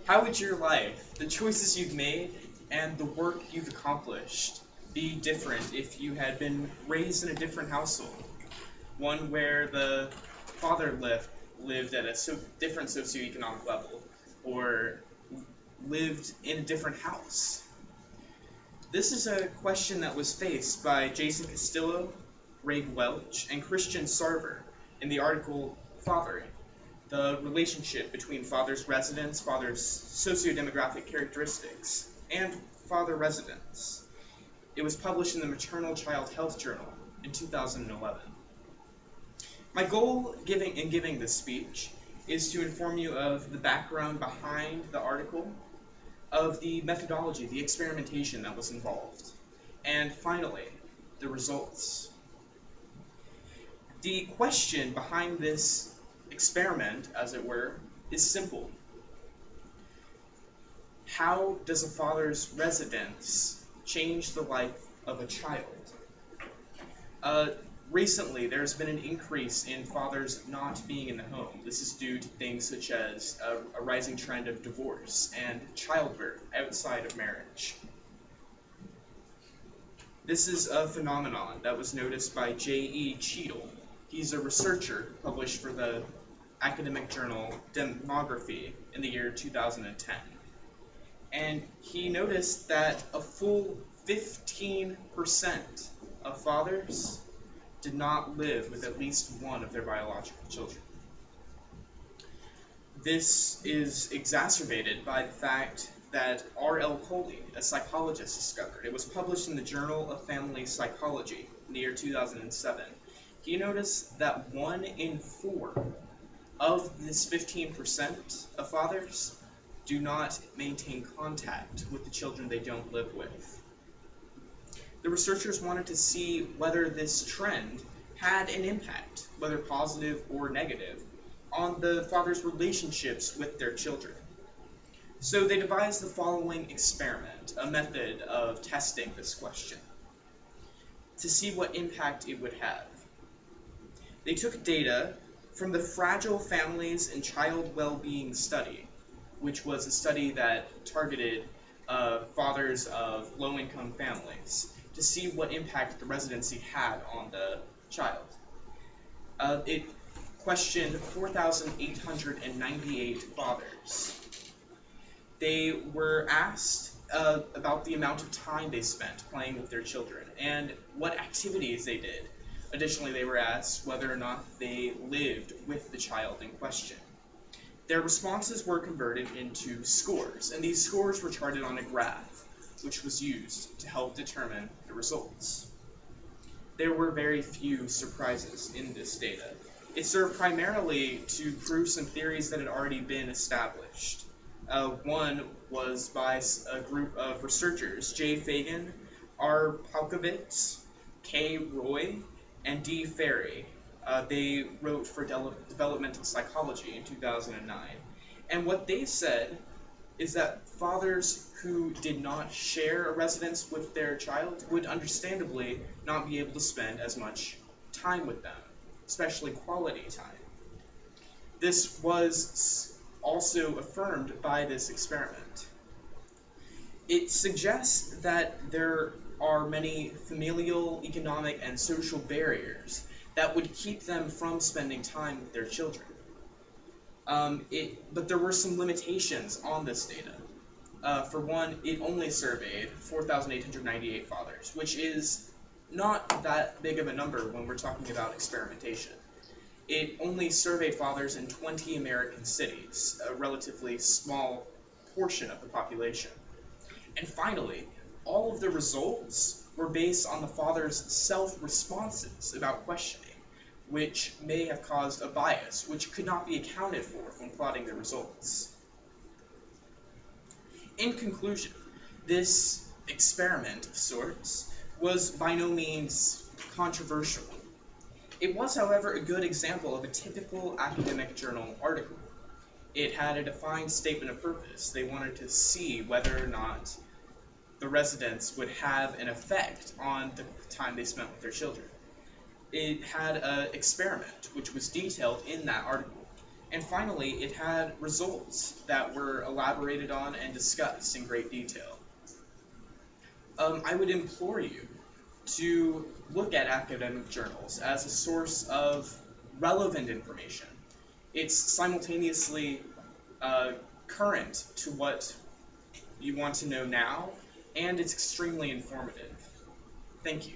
How would your life, the choices you've made, and the work you've accomplished be different if you had been raised in a different household? One where the father lived at a different socioeconomic level, or lived in a different house? This is a question that was faced by Jason Castillo, Ray Welch, and Christian Sarver in the article Fathering: The Relationship Between Father's Residence, Father's Sociodemographic Characteristics, and Father Residence. It was published in the Maternal Child Health Journal in 2011. My goal in giving this speech is to inform you of the background behind the article, of the methodology, the experimentation that was involved, and finally, the results. The question behind this experiment, as it were, is simple. How does a father's residence change the life of a child? Recently, there's been an increase in fathers not being in the home. This is due to things such as a rising trend of divorce and childbirth outside of marriage. This is a phenomenon that was noticed by J.E. Cheadle. He's a researcher published for the academic journal Demography in the year 2010. And he noticed that a full 15% of fathers did not live with at least one of their biological children. This is exacerbated by the fact that R.L. Coley, a psychologist, discovered. It was published in the Journal of Family Psychology in the year 2007. He noticed that 1 in 4 of this 15% of fathers do not maintain contact with the children they don't live with. The researchers wanted to see whether this trend had an impact, whether positive or negative, on the father's relationships with their children. So they devised the following experiment, a method of testing this question, to see what impact it would have. They took data from the Fragile Families and Child Well-Being Study, which was a study that targeted fathers of low-income families, to see what impact the residency had on the child. It questioned 4,898 fathers. They were asked about the amount of time they spent playing with their children and what activities they did. Additionally, they were asked whether or not they lived with the child in question. Their responses were converted into scores, and these scores were charted on a graph, which was used to help determine the results. There were very few surprises in this data. It served primarily to prove some theories that had already been established. One was by a group of researchers, J. Fagan, R. Palkovitz, K. Roy, and D. Ferry. They wrote for Developmental Psychology in 2009. And what they said is that fathers who did not share a residence with their child would understandably not be able to spend as much time with them, especially quality time. This was also affirmed by this experiment. It suggests that there are many familial, economic, and social barriers that would keep them from spending time with their children. But there were some limitations on this data. For one, it only surveyed 4,898 fathers, which is not that big of a number when we're talking about experimentation. It only surveyed fathers in 20 American cities, a relatively small portion of the population. And finally, all of the results were based on the father's self-responses about questioning, which may have caused a bias, which could not be accounted for when plotting the results. In conclusion, this experiment of sorts was by no means controversial. It was, however, a good example of a typical academic journal article. It had a defined statement of purpose. They wanted to see whether or not the residents would have an effect on the time they spent with their children. It had an experiment, which was detailed in that article, And finally, it had results that were elaborated on and discussed in great detail. I would implore you to look at academic journals as a source of relevant information. It's simultaneously current to what you want to know now, and it's extremely informative. Thank you.